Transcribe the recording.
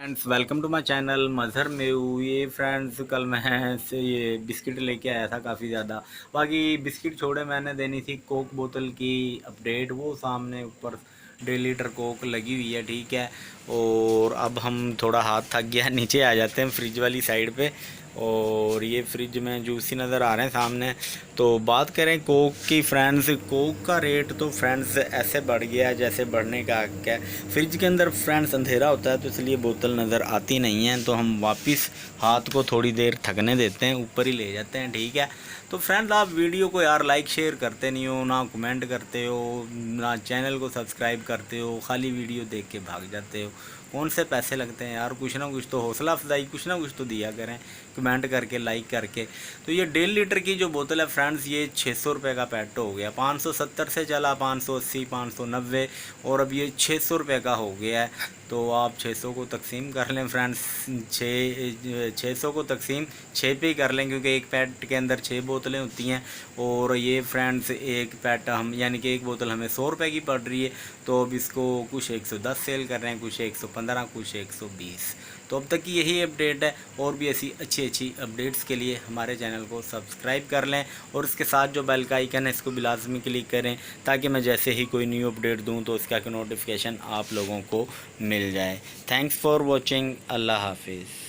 Friends welcome to my channel Mazhar में हूँ। ये फ्रेंड्स कल मैं से ये बिस्किट लेके आया था काफ़ी ज़्यादा। बाकी बिस्किट छोड़े, मैंने देनी थी कोक बोतल की अपडेट। वो सामने ऊपर 1.5 लीटर कोक लगी हुई है, ठीक है। और अब हम थोड़ा हाथ थक गया है, नीचे आ जाते हैं फ्रिज वाली साइड पे। और ये फ्रिज में जूसी नज़र आ रहे हैं सामने। तो बात करें कोक की फ्रेंड्स, कोक का रेट तो फ्रेंड्स ऐसे बढ़ गया है जैसे बढ़ने का हक है। फ्रिज के अंदर फ्रेंड्स अंधेरा होता है तो इसलिए बोतल नज़र आती नहीं है, तो हम वापस हाथ को थोड़ी देर थकने देते हैं, ऊपर ही ले जाते हैं, ठीक है। तो फ्रेंड्स आप वीडियो को यार लाइक शेयर करते नहीं हो, ना कमेंट करते हो, ना चैनल को सब्सक्राइब करते हो, खाली वीडियो देख के भाग जाते हो। कौन से पैसे लगते हैं यार, कुछ ना कुछ तो हौसला अफजाई कुछ ना कुछ तो दिया करें, कमेंट करके, लाइक करके। तो ये 1.5 लीटर की जो बोतल है फ्रेंड्स, ये 600 रुपये का पैट हो गया। 570 से चला 580, 590 और अब ये 600 रुपये का हो गया है। तो आप 600 को तकसीम कर लें फ्रेंड्स, 600 को तकसीम 6 पे ही कर लें, क्योंकि एक पैट के अंदर 6 बोतलें होती हैं। और ये फ्रेंड्स एक पैट हम यानी कि एक बोतल हमें 100 रुपये की पड़ रही है। तो अब इसको कुछ 110 सेल कर रहे हैं, कुछ 115, कुछ 120। तो अब तक की यही अपडेट है। और भी ऐसी अच्छी अच्छी अपडेट्स के लिए हमारे चैनल को सब्सक्राइब कर लें और उसके साथ जो बेल का आइकन है इसको भी लाजमी क्लिक करें, ताकि मैं जैसे ही कोई न्यू अपडेट दूं तो इसका नोटिफिकेशन आप लोगों को मिल जाए। Thanks for watching. अल्लाह हाफिज़।